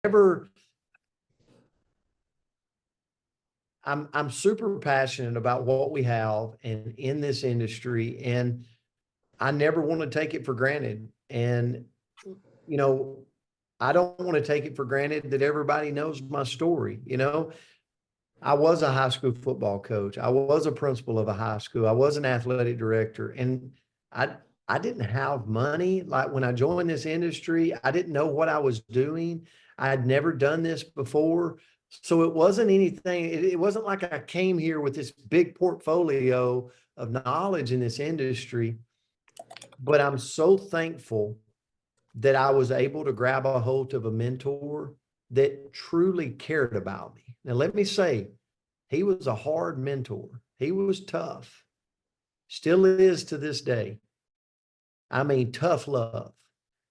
never, I'm super passionate about what we have and in this industry, and I never want to take it for granted. And, you know, I don't want to take it for granted that everybody knows my story. I was a high school football coach. I was a principal of a high school. I was an athletic director, and I I didn't have money. Like when I joined this industry, I didn't know what I was doing. I had never done this before. So it wasn't anything, it wasn't like I came here with this big portfolio of knowledge in this industry, but I'm so thankful that I was able to grab a hold of a mentor that truly cared about me. Now, let me say, he was a hard mentor. He was tough, still is to this day. I mean, tough love.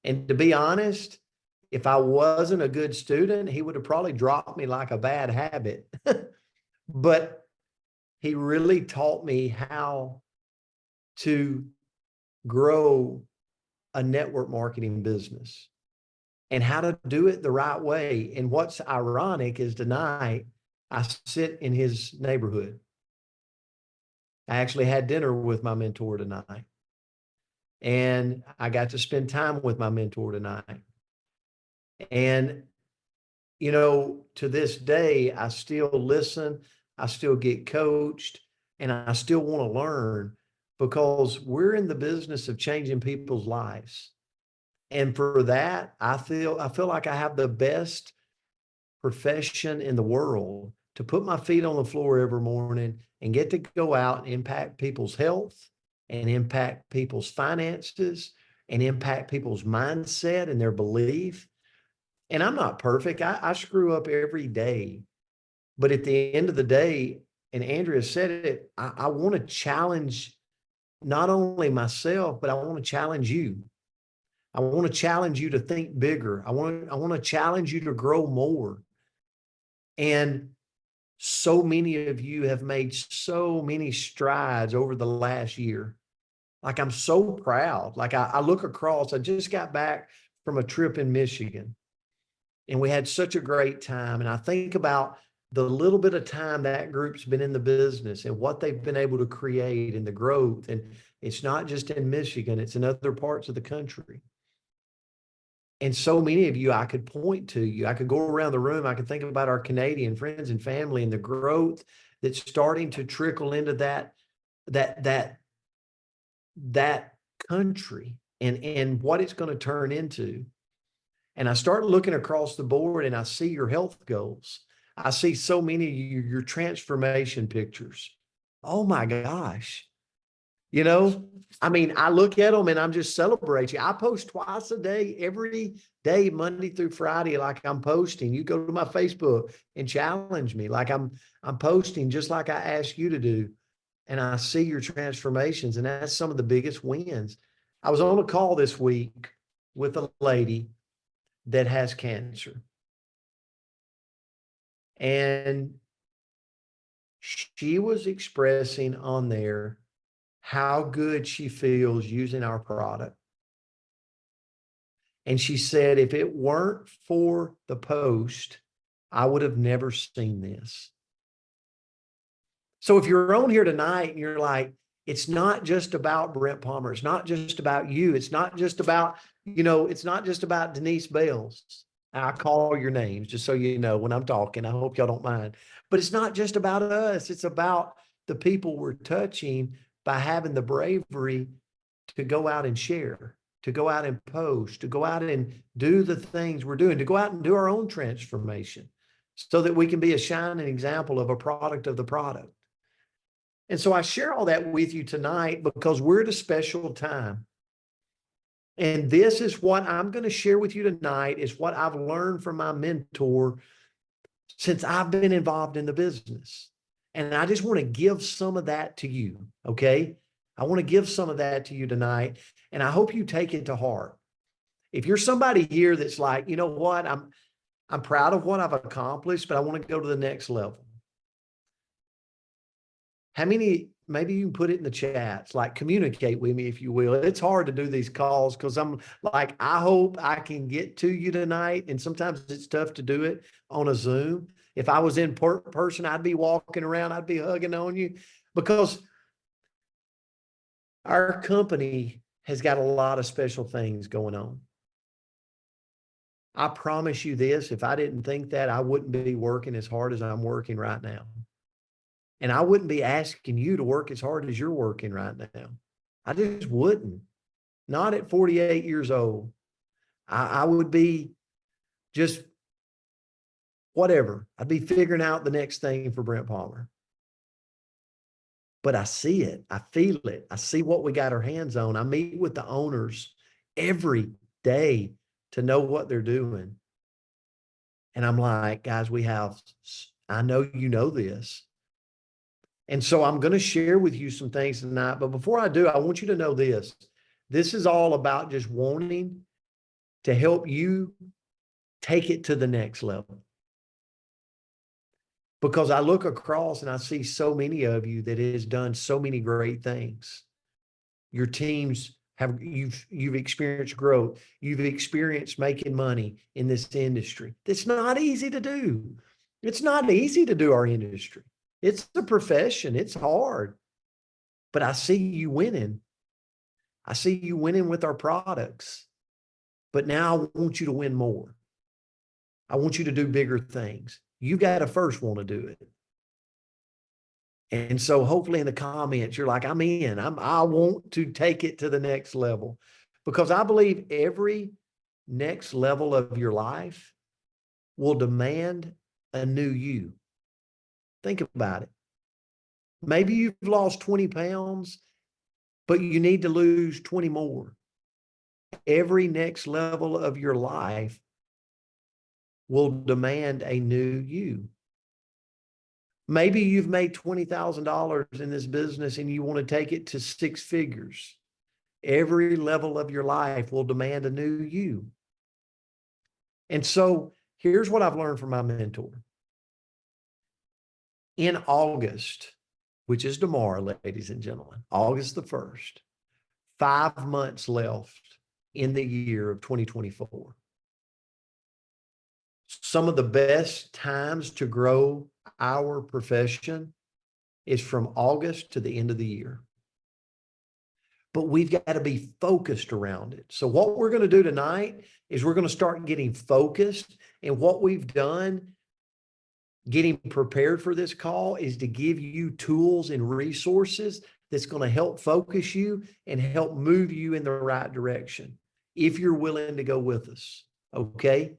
And to be honest, if I wasn't a good student, he would have probably dropped me like a bad habit. But he really taught me how to grow a network marketing business and how to do it the right way. And what's ironic is tonight I sit in his neighborhood. I actually had dinner with my mentor tonight, and I got to spend time with my mentor tonight. And, to this day, I still listen, I still get coached, and I still want to learn because we're in the business of changing people's lives. And for that, I feel like I have the best profession in the world to put my feet on the floor every morning and get to go out and impact people's health and impact people's finances and impact people's mindset and their belief. And I'm not perfect. I screw up every day. But at the end of the day, and Andrea said it, I want to challenge not only myself, but I want to challenge you. I want to challenge you to think bigger. I want to challenge you to grow more. And so many of you have made so many strides over the last year. Like, I'm so proud. Like, I look across, I just got back from a trip in Michigan, and we had such a great time. And I think about the little bit of time that group's been in the business and what they've been able to create and the growth. And it's not just in Michigan, it's in other parts of the country. And so many of you, I could point to you. I could go around the room. I could think about our Canadian friends and family and the growth that's starting to trickle into that country and what it's going to turn into. And I start looking across the board and I see your health goals. I see so many of your transformation pictures. Oh my gosh. I mean, I look at them and I'm just celebrating. I post twice a day, every day, Monday through Friday, like I'm posting. You go to my Facebook and challenge me, like I'm posting just like I ask you to do. And I see your transformations, and that's some of the biggest wins. I was on a call this week with a lady that has cancer. And she was expressing on there how good she feels using our product. And she said, if it weren't for the post, I would have never seen this. So if you're on here tonight and you're like, it's not just about Brent Palmer. It's not just about you. It's not just about, it's not just about Denise Bales. I call your names just so you know when I'm talking. I hope y'all don't mind. But it's not just about us. It's about the people we're touching by having the bravery to go out and share, to go out and post, to go out and do the things we're doing, to go out and do our own transformation so that we can be a shining example of a product of the product. And so I share all that with you tonight because we're at a special time. And this is what I'm going to share with you tonight, is what I've learned from my mentor since I've been involved in the business. And I just want to give some of that to you, okay? I want to give some of that to you tonight, and I hope you take it to heart. If you're somebody here that's like, you know what, I'm proud of what I've accomplished, but I want to go to the next level. How many maybe you can put it in the chats, like communicate with me if you will. It's hard to do these calls because I'm like, I hope I can get to you tonight. And sometimes it's tough to do it on a Zoom. If I was in person, I'd be walking around, I'd be hugging on you because our company has got a lot of special things going on. I promise you this, if I didn't think that, I wouldn't be working as hard as I'm working right now. And I wouldn't be asking you to work as hard as you're working right now. I just wouldn't. Not at 48 years old. I would be just whatever. I'd be figuring out the next thing for Brent Palmer. But I see it. I feel it. I see what we got our hands on. I meet with the owners every day to know what they're doing. And I'm like, guys, I know you know this. And so I'm going to share with you some things tonight. But before I do, I want you to know this. This is all about just wanting to help you take it to the next level. Because I look across and I see so many of you that has done so many great things. Your teams you've experienced growth. You've experienced making money in this industry. It's not easy to do. It's not easy to do our industry. It's a profession. It's hard. But I see you winning. I see you winning with our products. But now I want you to win more. I want you to do bigger things. You got to first want to do it. And so hopefully in the comments, you're like, I'm in. I want to take it to the next level. Because I believe every next level of your life will demand a new you. Think about it. Maybe you've lost 20 pounds, but you need to lose 20 more. Every next level of your life will demand a new you. Maybe you've made $20,000 in this business and you want to take it to 6 figures. Every level of your life will demand a new you. And so here's what I've learned from my mentor. In August, which is tomorrow, ladies and gentlemen, August the 1st, 5 months left in the year of 2024. Some of the best times to grow our profession is from August to the end of the year. But we've got to be focused around it. So what we're going to do tonight is we're going to start getting focused. And what we've done, getting prepared for this call, is to give you tools and resources that's going to help focus you and help move you in the right direction if you're willing to go with us. Okay?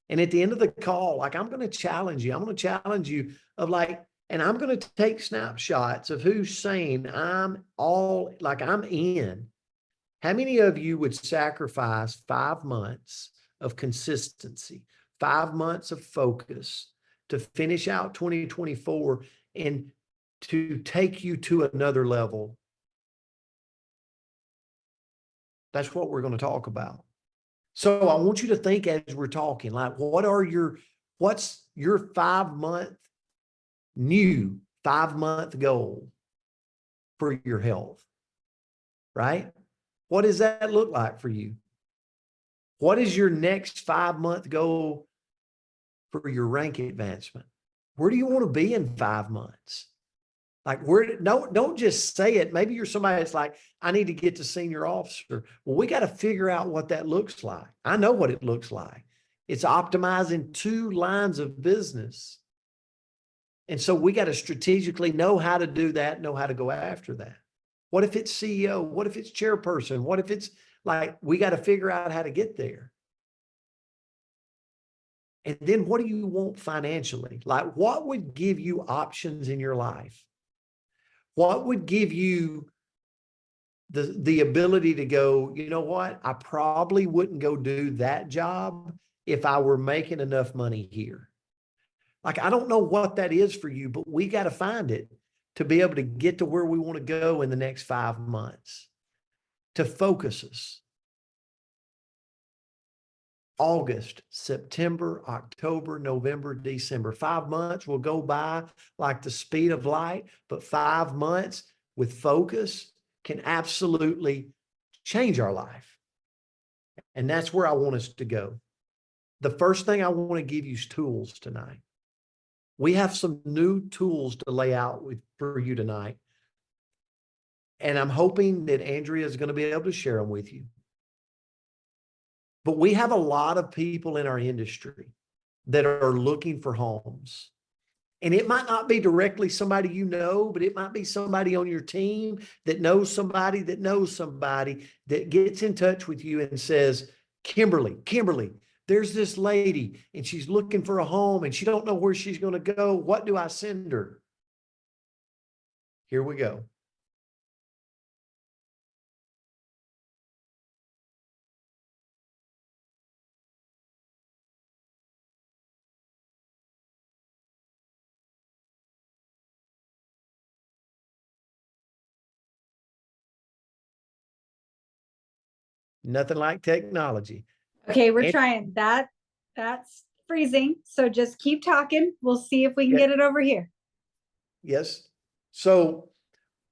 And at the end of the call, like, I'm going to challenge you. I'm going to challenge you of like, and I'm going to take snapshots of who's saying I'm in. How many of you would sacrifice 5 months of consistency, 5 months of focus to finish out 2024 and to take you to another level? That's what we're going to talk about. So I want you to think as we're talking, like, what's your 5 month goal for your health, right? What does that look like for you? What is your next 5 month goal for your rank advancement? Where do you want to be in 5 months? Like, don't just say it. Maybe you're somebody that's like, I need to get to senior officer. Well, we got to figure out what that looks like. I know what it looks like. It's optimizing 2 lines of business. And so we got to strategically know how to do that, know how to go after that. What if it's CEO? What if it's chairperson? What if it's like, we got to figure out how to get there. And then what do you want financially? Like, what would give you options in your life? What would give you the ability to go, you know what? I probably wouldn't go do that job if I were making enough money here. Like, I don't know what that is for you, but we got to find it to be able to get to where we want to go in the next 5 months, to focus us. August, September, October, November, December. 5 months will go by like the speed of light, but 5 months, with focus can absolutely change our life. And that's where I want us to go. The first thing I want to give you is tools tonight. We have some new tools to lay out for you tonight. And I'm hoping that Andrea is going to be able to share them with you. But we have a lot of people in our industry that are looking for homes. And it might not be directly somebody you know, but it might be somebody on your team that knows somebody that gets in touch with you and says, Kimberly, there's this lady and she's looking for a home and she don't know where she's going to go. What do I send her? Here we go. Nothing like technology. Okay, we're trying that. That's freezing. So just keep talking. We'll see if we can get it over here. Yes. So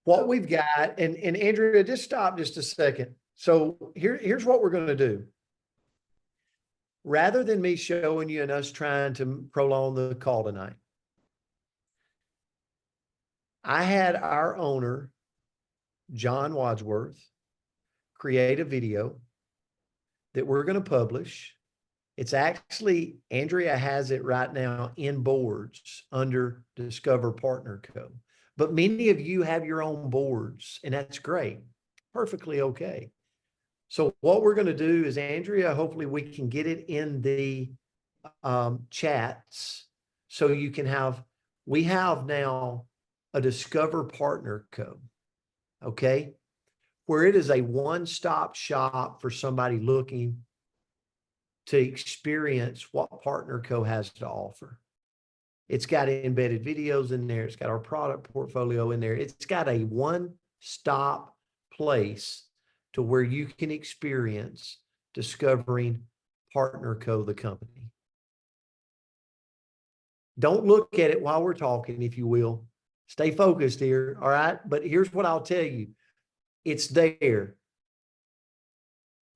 what we've got, and Andrea, just stop just a second. So here's what we're going to do. Rather than me showing you and us trying to prolong the call tonight, I had our owner, John Wadsworth, create a video that we're going to publish. It's actually, Andrea has it right now in boards under Discover Partner Co. But many of you have your own boards, and that's great. Perfectly okay. So what we're going to do is, Andrea, hopefully we can get it in the chats so you can have, we have now a Discover Partner Co. Okay. Where it is a one-stop shop for somebody looking to experience what Partner Co. has to offer. It's got embedded videos in there. It's got our product portfolio in there. It's got a one-stop place to where you can experience discovering Partner Co., the company. Don't look at it while we're talking, if you will. Stay focused here, all right? But here's what I'll tell you. It's there.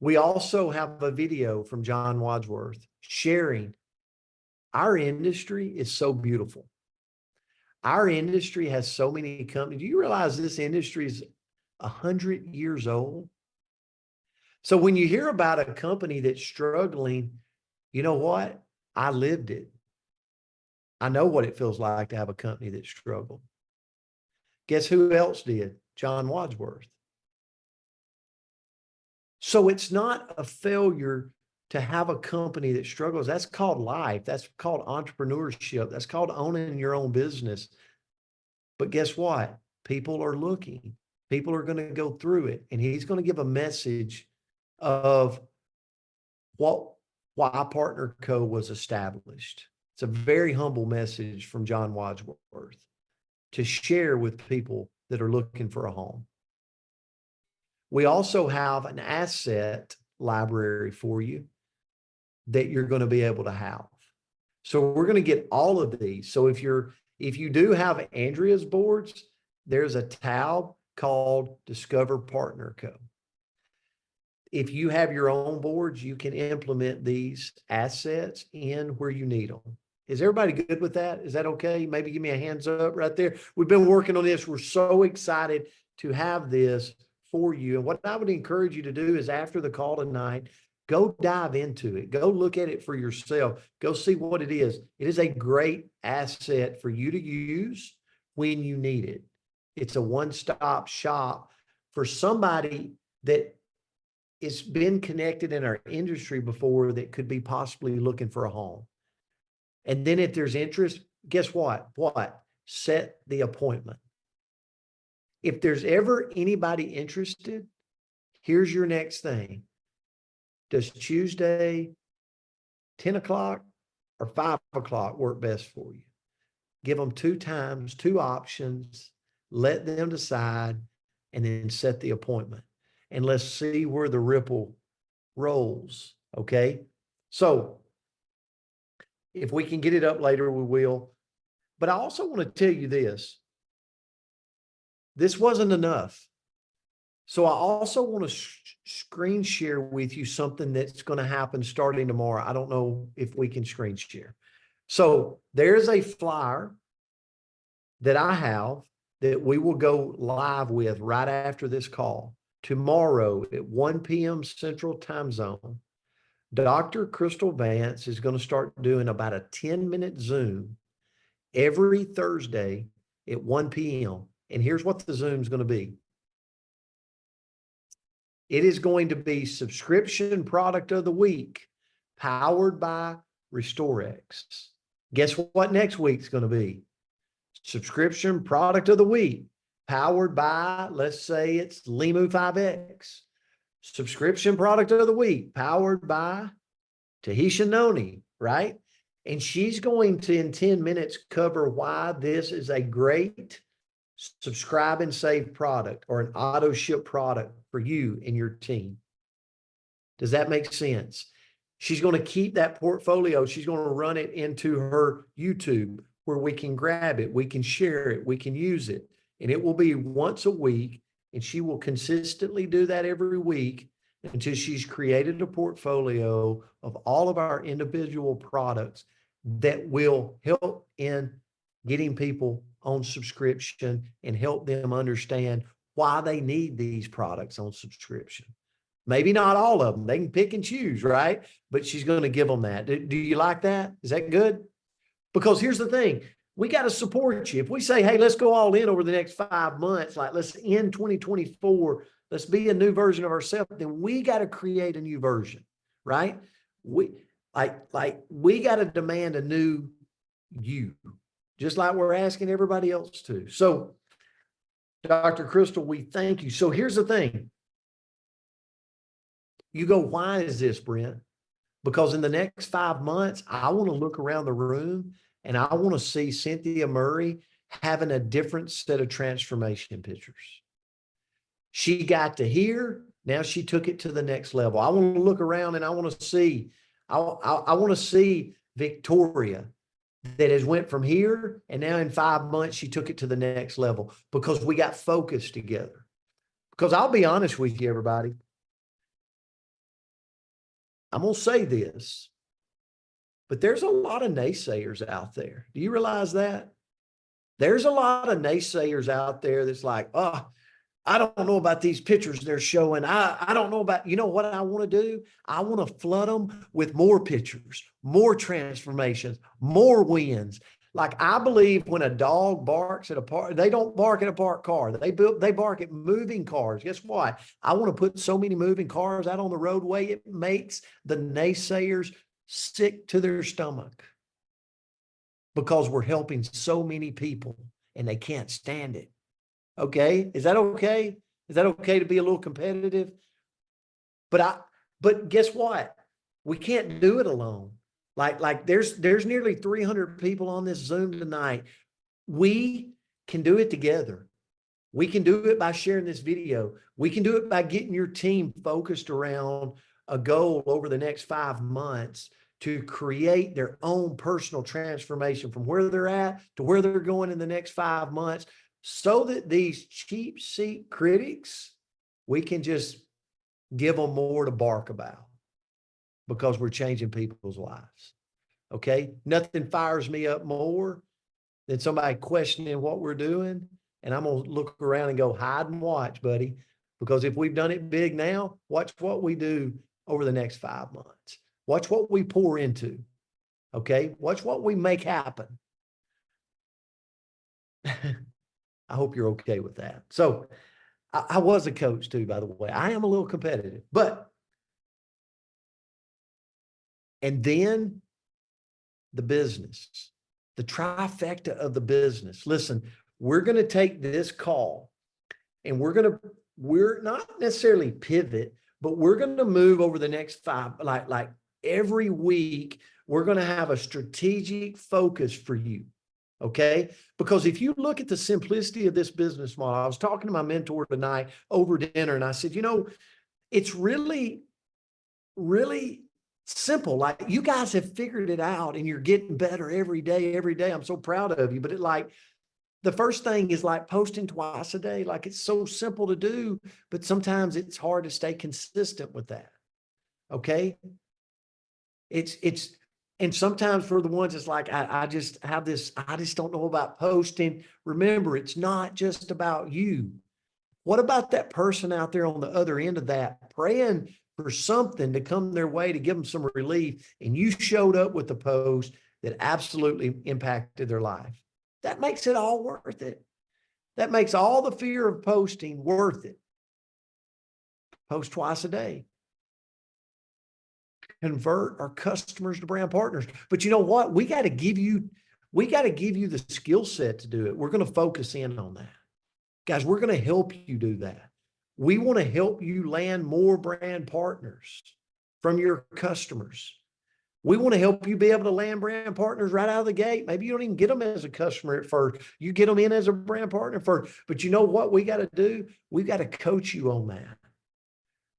We also have a video from John Wadsworth sharing our industry is so beautiful. Our industry has so many companies. Do you realize this industry is 100 years old? So when you hear about a company that's struggling, you know what? I lived it. I know what it feels like to have a company that struggled. Guess who else did? John Wadsworth. So it's not a failure to have a company that struggles. That's called life. That's called entrepreneurship. That's called owning your own business. But guess what? People are looking. People are going to go through it. And he's going to give a message of why Partner Co. was established. It's a very humble message from John Wadsworth to share with people that are looking for a home. We also have an asset library for you that you're going to be able to have. So we're going to get all of these. So if you do have Andrea's boards, there's a tab called Discover Partner Co. If you have your own boards, you can implement these assets in where you need them. Is everybody good with that? Is that okay? Maybe give me a hands up right there. We've been working on this. We're so excited to have this for you. And what I would encourage you to do is after the call tonight, go dive into it. Go look at it for yourself. Go see what it is. It is a great asset for you to use when you need it. It's a one-stop shop for somebody that has been connected in our industry before that could be possibly looking for a home. And then if there's interest, guess what? Set the appointment. If there's ever anybody interested, here's your next thing. Does Tuesday, 10 o'clock or 5 o'clock work best for you? Give them 2 times, 2 options, let them decide, and then set the appointment. And let's see where the ripple rolls, okay? So if we can get it up later, we will. But I also want to tell you this. this wasn't enough. So I also want to screen share with you something that's going to happen starting tomorrow. I don't know if we can screen share. So there's a flyer that I have that we will go live with right after this call. Tomorrow at 1 p.m. Central Time Zone, Dr. Crystal Vance is going to start doing about a 10-minute Zoom every Thursday at 1 p.m. And here's what the Zoom is going to be. It is going to be subscription product of the week, powered by RestoreX. Guess what next week's going to be? Subscription product of the week, powered by, let's say it's Limu 5X. Subscription product of the week, powered by Tahitian Noni, right? And she's going to, in 10 minutes, cover why this is a great subscribe and save product or an auto ship product for you and your team. Does that make sense? She's going to keep that portfolio. She's going to run it into her YouTube where we can grab it, we can share it, we can use it. And it will be once a week. And she will consistently do that every week until she's created a portfolio of all of our individual products that will help in getting people on subscription and help them understand why they need these products on subscription. Maybe not all of them. They can pick and choose, right? But she's going to give them that. Do you like that? Is that good? Because here's the thing. We got to support you. If we say, hey, let's go all in over the next 5 months, like let's end 2024, let's be a new version of ourselves, then we got to create a new version, right? We got to demand a new you, just like we're asking everybody else to. So, Dr. Crystal, we thank you. So here's the thing. You go, why is this, Brent? Because in the next 5 months, I want to look around the room and I want to see Cynthia Murray having a different set of transformation pictures. She got to here. Now she took it to the next level. I want to look around and I want to see, I want to see Victoria that has went from here. And now in 5 months, she took it to the next level because we got focused together. Because I'll be honest with you, everybody. I'm going to say this, but there's a lot of naysayers out there. Do you realize that? There's a lot of naysayers out there that's like, oh, I don't know about these pictures they're showing. I don't know about, you know what I want to do? I want to flood them with more pictures, more transformations, more wins. Like I believe when a dog barks at a park, they don't bark at a parked car. They bark at moving cars. Guess what? I want to put so many moving cars out on the roadway. It makes the naysayers sick to their stomach because we're helping so many people and they can't stand it. Okay. Is that okay? Is that okay to be a little competitive? But guess what? We can't do it alone. Like there's nearly 300 people on this Zoom tonight. We can do it together. We can do it by sharing this video. We can do it by getting your team focused around a goal over the next 5 months to create their own personal transformation from where they're at to where they're going in the next 5 months, so that these cheap seat critics, we can just give them more to bark about because we're changing people's lives. Okay. Nothing fires me up more than somebody questioning what we're doing. And I'm going to look around and go, hide and watch, buddy. Because if we've done it big now, watch what we do over the next 5 months. Watch what we pour into. Okay. Watch what we make happen. I hope you're okay with that. So I was a coach too, by the way. I am a little competitive, and then the business, the trifecta of the business. Listen, we're going to take this call and we're not necessarily pivot, but we're going to move over the next 5, like every week, we're going to have a strategic focus for you. Okay. Because if you look at the simplicity of this business model, I was talking to my mentor tonight over dinner and I said, it's really, really simple. Like you guys have figured it out and you're getting better every day. I'm so proud of you. But the first thing is like posting twice a day. Like it's so simple to do, but sometimes it's hard to stay consistent with that. Okay. It's, and sometimes for the ones it's like, I just have this, I just don't know about posting. Remember, it's not just about you. What about that person out there on the other end of that praying for something to come their way to give them some relief? And you showed up with a post that absolutely impacted their life. That makes it all worth it. That makes all the fear of posting worth it. Post twice a day. Convert our customers to brand partners. But you know what? We got to give you the skill set to do it. We're going to focus in on that. Guys, we're going to help you do that. We want to help you land more brand partners from your customers. We want to help you be able to land brand partners right out of the gate. Maybe you don't even get them as a customer at first. You get them in as a brand partner first. But you know what we got to do? We've got to coach you on that.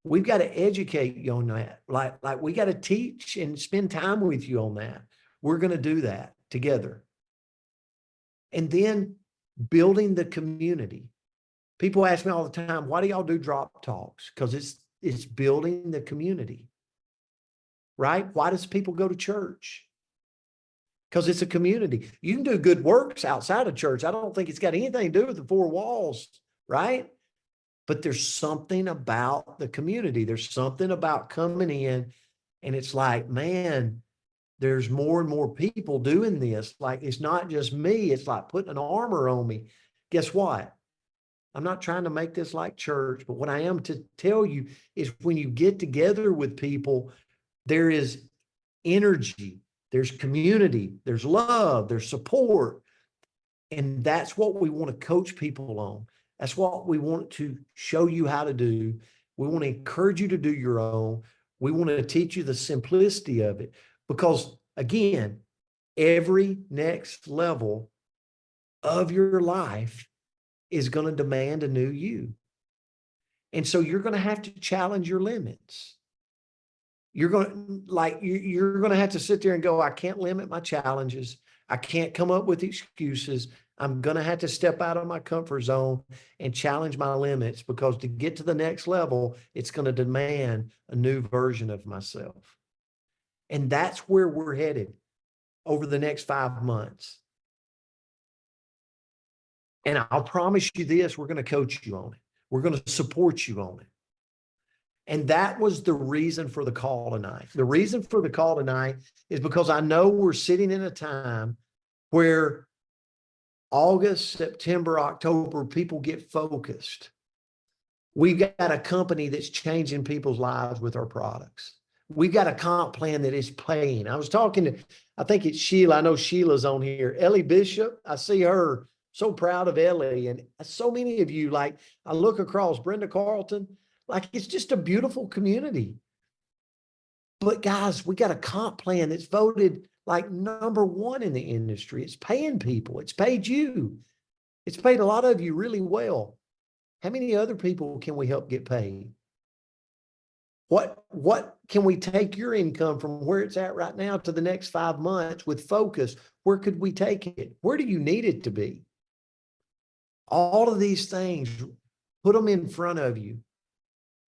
We've got to educate you on that. Like we got to teach and spend time with you on that. We're going to do that together. And then building the community. People ask me all the time, why do y'all do drop talks? Because it's building the community, right? Why does people go to church? Because it's a community. You can do good works outside of church. I don't think it's got anything to do with the four walls, right? But there's something about the community. There's something about coming in and it's like, man, there's more and more people doing this. Like, it's not just me. It's like putting an armor on me. Guess what? I'm not trying to make this like church, but what I am to tell you is when you get together with people, there is energy, there's community, there's love, there's support. And that's what we want to coach people on. That's what we want to show you how to do. We want to encourage you to do your own. We want to teach you the simplicity of it because, again, every next level of your life is going to demand a new you. And so you're going to have to challenge your limits. You're going to have to sit there and go, I can't limit my challenges. I can't come up with excuses. I'm going to have to step out of my comfort zone and challenge my limits because to get to the next level, it's going to demand a new version of myself. And that's where we're headed over the next 5 months. And I'll promise you this, we're going to coach you on it. We're going to support you on it. And that was the reason for the call tonight. The reason for the call tonight is because I know we're sitting in a time where August, September, October, people get focused. We've got a company that's changing people's lives with our products. We've got a comp plan that is paying. I was talking to, I think it's Sheila. I know Sheila's on here. Ellie Bishop, I see her. So proud of Ellie. And so many of you, like I look across Brenda Carlton, like it's just a beautiful community. But guys, we got a comp plan that's voted like #1 in the industry. It's paying people. It's paid you. It's paid a lot of you really well. How many other people can we help get paid? What can we take your income from where it's at right now to the next 5 months with focus? Where could we take it? Where do you need it to be? All of these things, put them in front of you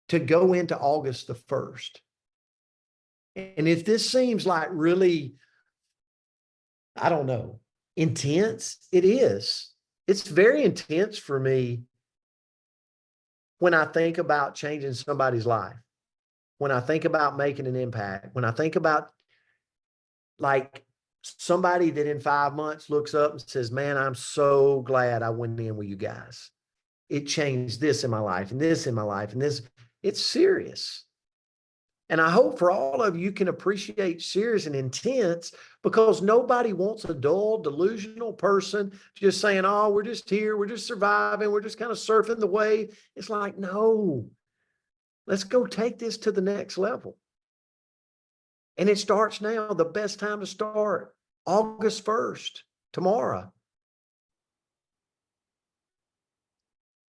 to go into August the 1st. And if this seems like really, I don't know, intense, it is. It's very intense for me when I think about changing somebody's life, when I think about making an impact, when I think about like somebody that in 5 months looks up and says, man, I'm so glad I went in with you guys. It changed this in my life and this in my life and this. It's serious. And I hope for all of you can appreciate serious and intense because nobody wants a dull, delusional person just saying, oh, we're just here. We're just surviving. We're just kind of surfing the wave. It's like, no, let's go take this to the next level. And it starts now. The best time to start, August 1st, tomorrow.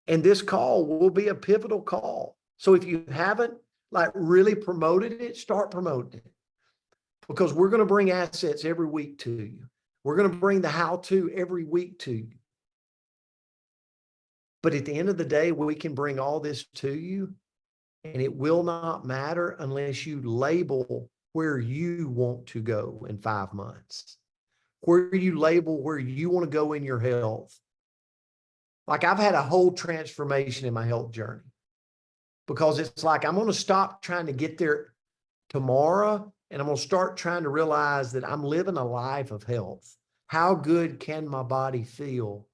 And this call will be a pivotal call. So if you haven't like really promoted it, start promoting it. Because we're going to bring assets every week to you. We're going to bring the how-to every week to you. But at the end of the day, we can bring all this to you, and it will not matter unless you label where you want to go in 5 months, where you label where you want to go in your health. Like, I've had a whole transformation in my health journey, because it's like, I'm going to stop trying to get there tomorrow, and I'm going to start trying to realize that I'm living a life of health. How good can my body feel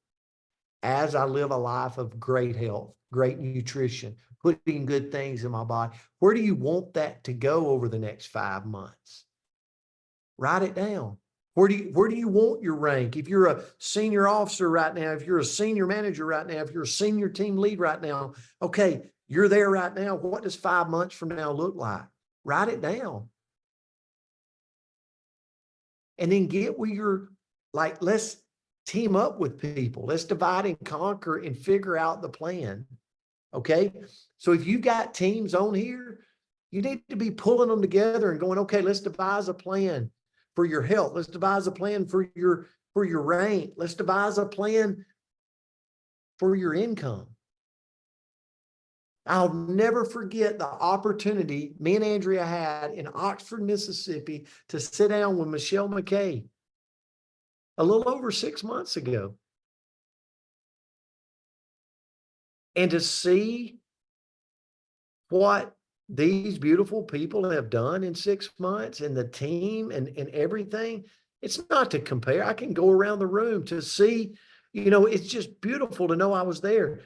as I live a life of great health, great nutrition, putting good things in my body? Where do you want that to go over the next 5 months? Write it down. Where do you want your rank? If you're a senior officer right now, if you're a senior manager right now, if you're a senior team lead right now, okay, you're there right now. What does 5 months from now look like? Write it down. And then get where you're like, let's team up with people. Let's divide and conquer and figure out the plan. Okay. So if you've got teams on here, you need to be pulling them together and going, okay, let's devise a plan for your health. Let's devise a plan for your rank. Let's devise a plan for your income. I'll never forget the opportunity me and Andrea had in Oxford, Mississippi, to sit down with Michelle McKay a little over 6 months ago. And to see what these beautiful people have done in 6 months, and the team and everything, it's not to compare. I can go around the room to see, it's just beautiful to know I was there,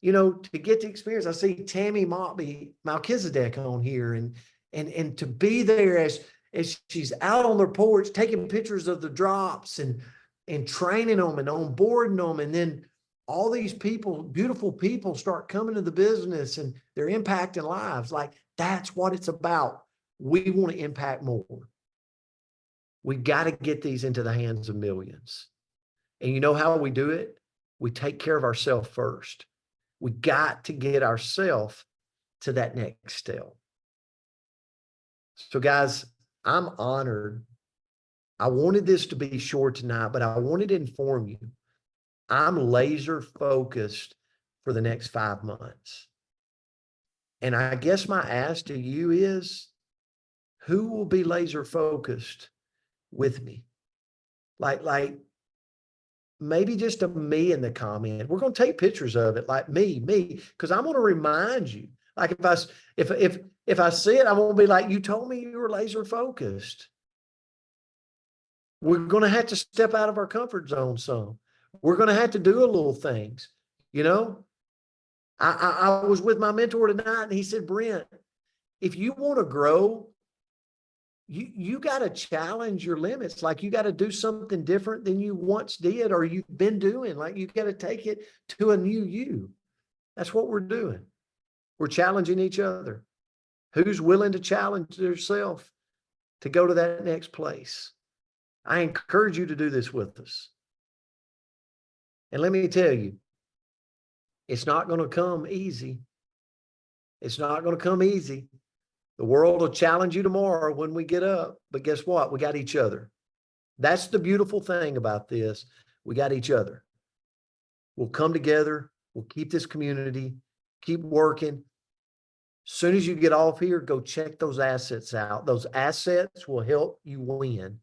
to get the experience. I see Tammy Melchizedek on here, and to be there as she's out on their porch, taking pictures of the drops and training them and onboarding them. And then all these people, beautiful people, start coming to the business and they're impacting lives. Like, that's what it's about. We want to impact more. We got to get these into the hands of millions. And you know how we do it? We take care of ourselves first. We got to get ourselves to that next step. So guys, I'm honored. I wanted this to be short tonight, but I wanted to inform you. I'm laser focused for the next 5 months. And I guess my ask to you is, who will be laser focused with me? Like maybe just a me in the comment. We're going to take pictures of it, like me, because I'm going to remind you. Like, if I see it, I'm going to be like, you told me you were laser focused. We're going to have to step out of our comfort zone some. We're going to have to do a little things, I was with my mentor tonight, and he said, Brent, if you want to grow, you got to challenge your limits. Like, you got to do something different than you once did, or you've been doing. Like, you got to take it to a new you. That's what we're doing. We're challenging each other. Who's willing to challenge themselves to go to that next place? I encourage you to do this with us. And let me tell you, it's not going to come easy. It's not going to come easy. The world will challenge you tomorrow when we get up. But guess what? We got each other. That's the beautiful thing about this. We got each other. We'll come together. We'll keep this community, keep working. As soon as you get off here, go check those assets out. Those assets will help you win.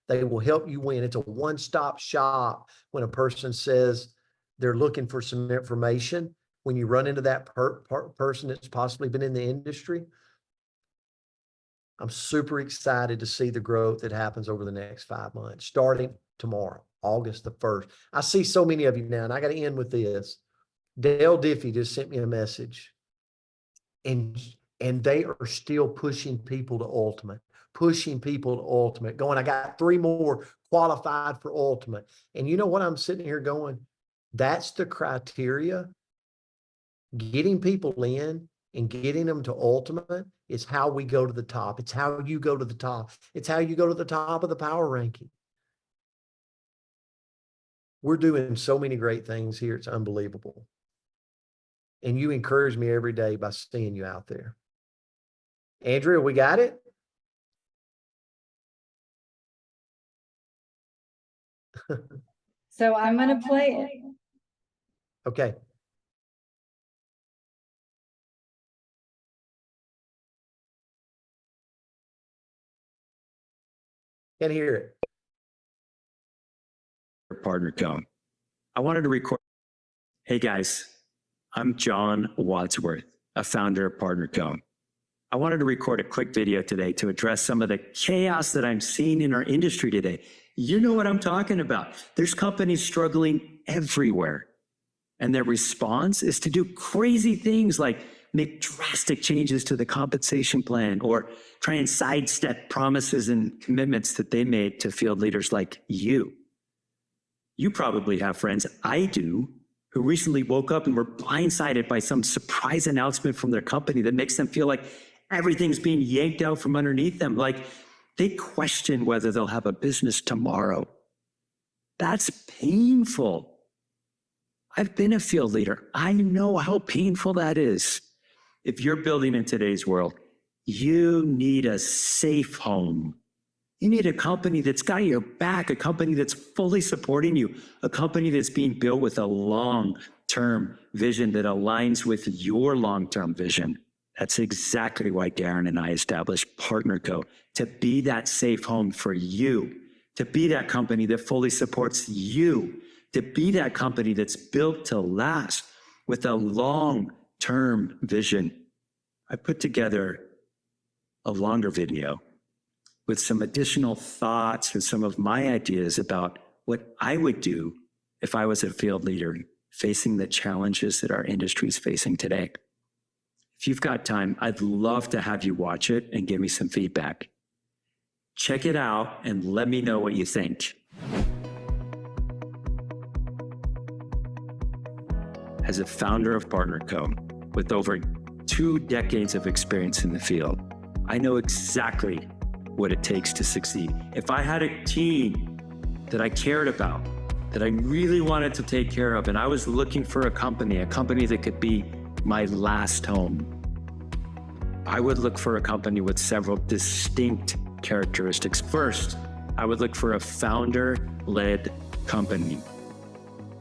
They will help you win. It's a one-stop shop when a person says they're looking for some information. When you run into that person that's possibly been in the industry, I'm super excited to see the growth that happens over the next 5 months, starting tomorrow, August the 1st. I see so many of you now, and I got to end with this. Dale Diffie just sent me a message, and they are still pushing people to ultimate, going, I got 3 more qualified for ultimate. And you know what? I'm sitting here going, that's the criteria. Getting people in and getting them to ultimate is how we go to the top. It's how you go to the top. It's how you go to the top of the power ranking. We're doing so many great things here. It's unbelievable. And you encourage me every day by seeing you out there. Andrea, we got it? So I'm going to play it. Okay. Can't hear it. Partner Cone. I wanted to record. Hey guys, I'm John Wadsworth, a founder of Partner Cone. I wanted to record a quick video today to address some of the chaos that I'm seeing in our industry today. You know what I'm talking about. There's companies struggling everywhere, and their response is to do crazy things like make drastic changes to the compensation plan or try and sidestep promises and commitments that they made to field leaders like you. You probably have friends, I do, who recently woke up and were blindsided by some surprise announcement from their company that makes them feel like everything's being yanked out from underneath them. Like they question whether they'll have a business tomorrow. That's painful. I've been a field leader. I know how painful that is. If you're building in today's world, you need a safe home. You need a company that's got your back, a company that's fully supporting you, a company that's being built with a long-term vision that aligns with your long-term vision. That's exactly why Darren and I established Partner Co. to be that safe home for you, to be that company that fully supports you, to be that company that's built to last with a long-term vision. I put together a longer video with some additional thoughts and some of my ideas about what I would do if I was a field leader facing the challenges that our industry is facing today. If you've got time, I'd love to have you watch it and give me some feedback. Check it out and let me know what you think. As a founder of Partner Co., with over 2 decades of experience in the field, I know exactly what it takes to succeed. If I had a team that I cared about, that I really wanted to take care of, and I was looking for a company that could be my last home, I would look for a company with several distinct characteristics. First, I would look for a founder-led company.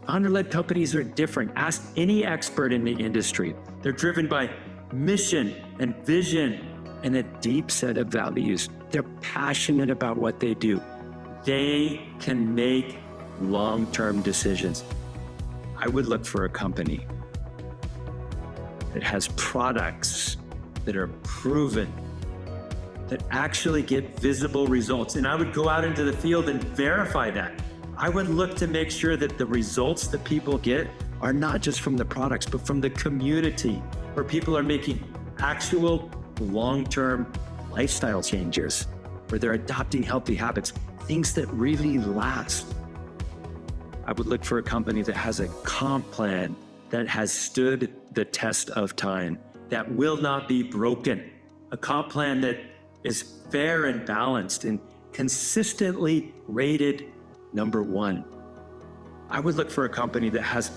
Founder-led companies are different. Ask any expert in the industry. They're driven by mission and vision and a deep set of values. They're passionate about what they do. They can make long-term decisions. I would look for a company that has products that are proven, that actually get visible results. And I would go out into the field and verify that. I would look to make sure that the results that people get are not just from the products, but from the community, where people are making actual long-term lifestyle changes, where they're adopting healthy habits, things that really last. I would look for a company that has a comp plan that has stood the test of time, that will not be broken, a comp plan that is fair and balanced and consistently rated #1. I would look for a company that has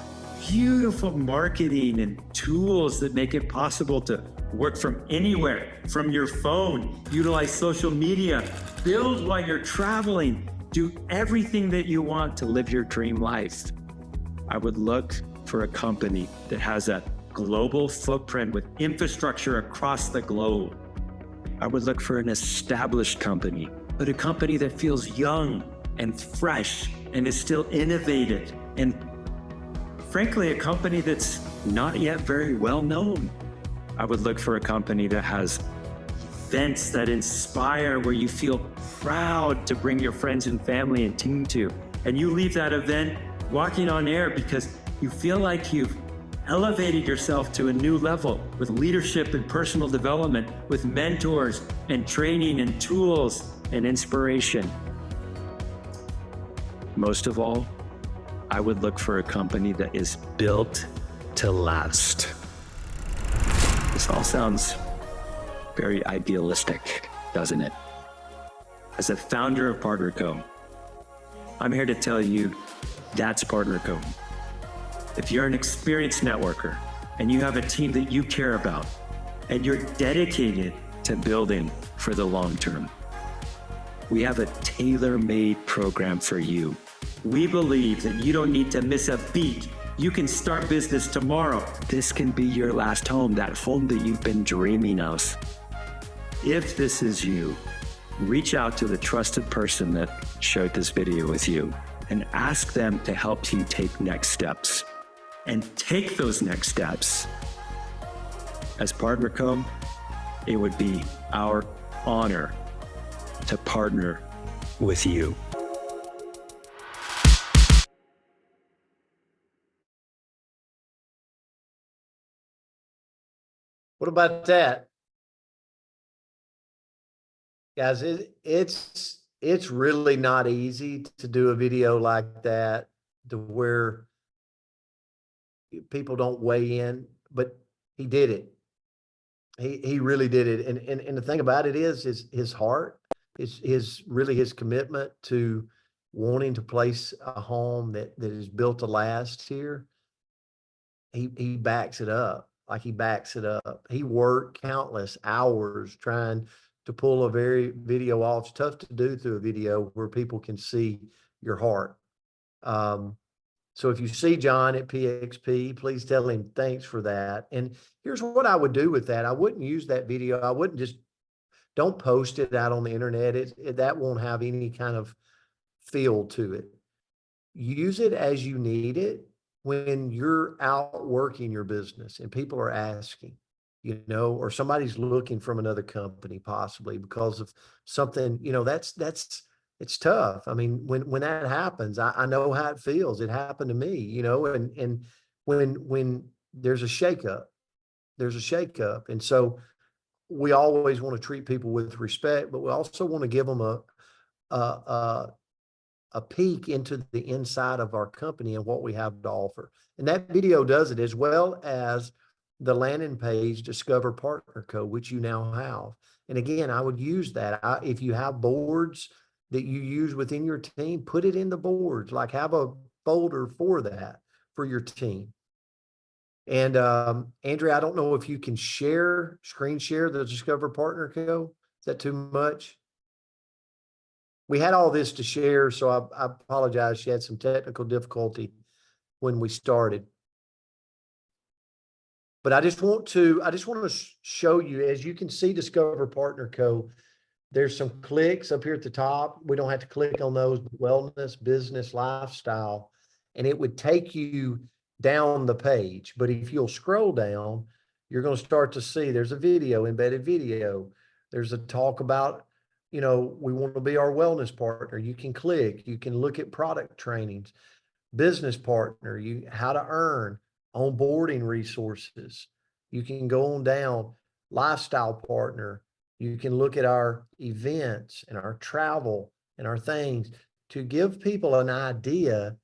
beautiful marketing and tools that make it possible to work from anywhere, from your phone, utilize social media, build while you're traveling, do everything that you want to live your dream life. I would look for a company that has a global footprint with infrastructure across the globe. I would look for an established company, but a company that feels young and fresh and is still innovative, and frankly, a company that's not yet very well known. I would look for a company that has events that inspire, where you feel proud to bring your friends and family and team to, and you leave that event walking on air because you feel like you've elevated yourself to a new level with leadership and personal development, with mentors and training and tools and inspiration. Most of all, I would look for a company that is built to last. This all sounds very idealistic, doesn't it? As a founder of Partner Co., I'm here to tell you that's Partner Co. If you're an experienced networker and you have a team that you care about and you're dedicated to building for the long term, we have a tailor-made program for you. We believe that you don't need to miss a beat. You can start business tomorrow. This can be your last home, that home that you've been dreaming of. If this is you, reach out to the trusted person that shared this video with you and ask them to help you take next steps. And take those next steps. As PartnerCo, it would be our honor to partner with you. What about that? Guys, it's really not easy to do a video like that to where people don't weigh in, but he did it. He really did it. And the thing about it is his heart, his really his commitment to wanting to place a home that is built to last here. He backs it up. Like he backs it up. He worked countless hours trying to pull a video off. It's tough to do through a video where people can see your heart. So if you see John at PXP, please tell him thanks for that. And here's what I would do with that. I wouldn't use that video. I wouldn't don't post it out on the internet. That won't have any kind of feel to it. Use it as you need it when you're out working your business and people are asking, or somebody's looking from another company possibly because of something, it's tough. I mean, when that happens, I know how it feels. It happened to me, and when there's a shakeup, And so we always want to treat people with respect, but we also want to give them a peek into the inside of our company and what we have to offer. And that video does it, as well as the landing page, Discover PartnerCo, which you now have. And again, I would use that. If you have boards that you use within your team, put it in the boards, like have a folder for that for your team. And Andrea, I don't know if you can screen share the Discover PartnerCo. Is that too much? We had all this to share, so I apologize. She had some technical difficulty when we started. But I just want to show you, as you can see, Discover PartnerCo, there's some clicks up here at the top. We don't have to click on those. Wellness, business, lifestyle, and it would take you down the page. But if you'll scroll down, you're going to start to see there's a video, embedded video. There's a talk about, we want to be our wellness partner. You can click, you can look at product trainings, business partner, how to earn, onboarding resources. You can go on down, lifestyle partner. You can look at our events and our travel and our things to give people an idea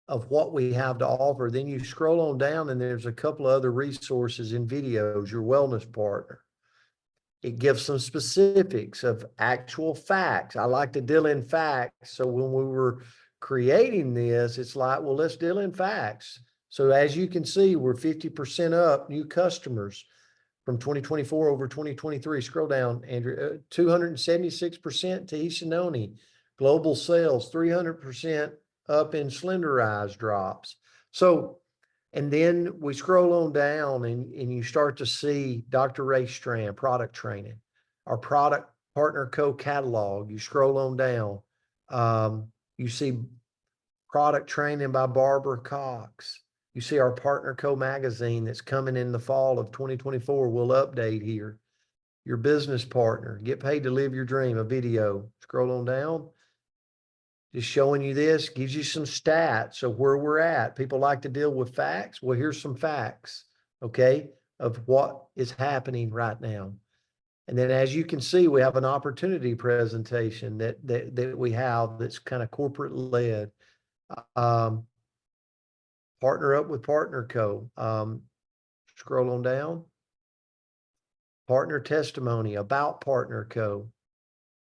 of what we have to offer. Then you scroll on down and there's a couple of other resources in videos, your wellness partner. It gives some specifics of actual facts. I like to deal in facts. So when we were creating this, it's like, well, let's deal in facts. So as you can see, we're 50% up new customers from 2024 over 2023. Scroll down, Andrew. 276% to Isinoni. Global sales, 300% up in slenderized drops. So, and then we scroll on down and you start to see Dr. Ray Strand, product training, our product PartnerCo catalog. You scroll on down. You see product training by Barbara Cox. You see our PartnerCo magazine that's coming in the fall of 2024. We'll update here. Your business partner, get paid to live your dream, a video. Scroll on down. Just showing you this, gives you some stats of where we're at. People like to deal with facts. Well, here's some facts, okay, of what is happening right now. And then as you can see, we have an opportunity presentation that we have that's kind of corporate led. Partner up with PartnerCo. Scroll on down. Partner testimony about PartnerCo.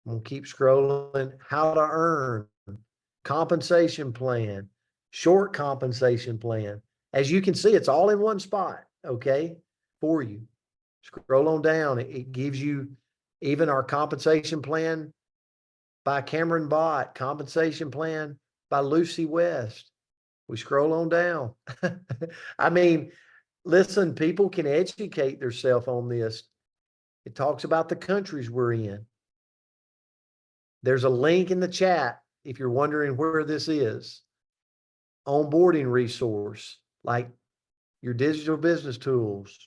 I'm going to keep scrolling. How to earn. Compensation plan. Short compensation plan. As you can see, it's all in one spot, okay, for you. Scroll on down. It gives you even our compensation plan by Cameron Bott, compensation plan by Lucy West. We scroll on down. I mean, listen, people can educate themselves on this. It talks about the countries we're in. There's a link in the chat if you're wondering where this is. Onboarding resource, like your digital business tools,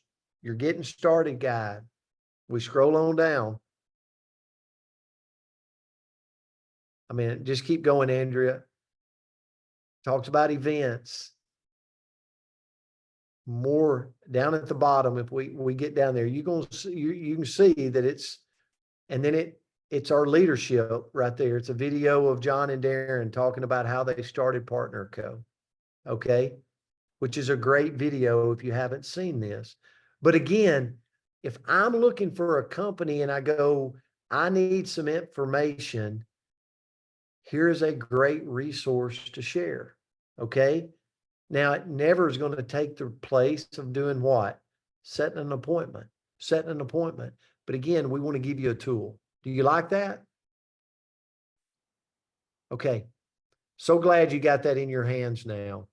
your getting started guide. We scroll on down. I mean, just keep going, Andrea. Talks about events. More down at the bottom. If we get down there, you can see that it's, and then it's our leadership right there. It's a video of John and Darren talking about how they started Partner Co. Okay. Which is a great video if you haven't seen this. But again, if I'm looking for a company and I go, I need some information, here's a great resource to share. Okay. Now it never is going to take the place of doing what? Setting an appointment. But again, we want to give you a tool. Do you like that? Okay. So glad you got that in your hands now.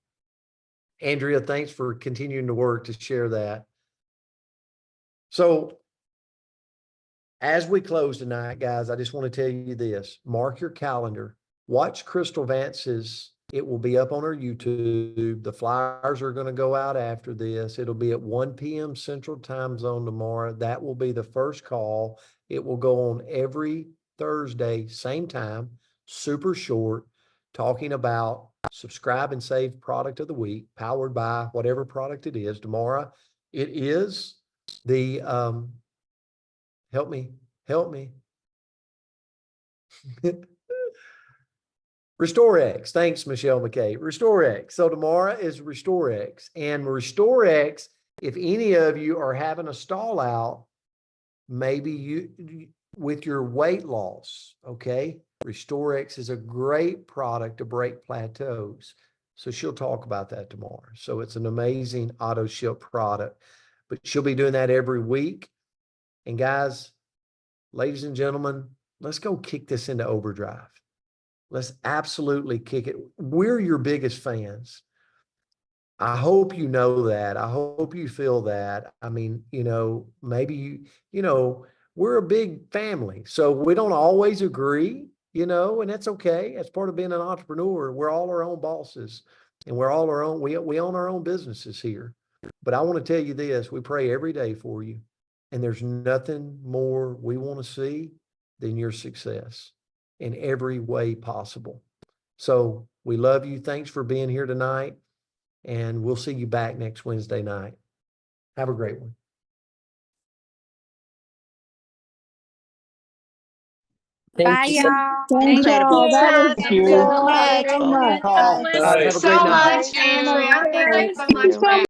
Andrea, thanks for continuing to work to share that. So as we close tonight, guys, I just want to tell you this. Mark your calendar. Watch Crystal Vance's. It will be up on our YouTube. The flyers are going to go out after this. It'll be at 1 p.m. Central Time Zone tomorrow. That will be the first call. It will go on every Thursday, same time, super short, talking about subscribe and save product of the week, powered by whatever product it is. Tomorrow, it is the, help me. RestoreX. Thanks, Michelle McKay. RestoreX. So tomorrow is RestoreX. And RestoreX, if any of you are having a stall out, maybe you with your weight loss, okay? RestoreX is a great product to break plateaus. So she'll talk about that tomorrow. So it's an amazing auto ship product, but she'll be doing that every week. And guys, ladies and gentlemen, let's go kick this into overdrive. Let's absolutely kick it. We're your biggest fans. I hope you know that. I hope you feel that. I mean, maybe we're a big family, so we don't always agree, and that's okay. That's part of being an entrepreneur. We're all our own bosses, and we're all our own. We own our own businesses here. But I want to tell you this: we pray every day for you, and there's nothing more we want to see than your success in every way possible. So we love you. Thanks for being here tonight. And we'll see you back next Wednesday night. Have a great one. Bye, y'all. Thank y'all. That was you. so Thank you. much. Guys, have a great So night. much, Andrea. Thank you so much.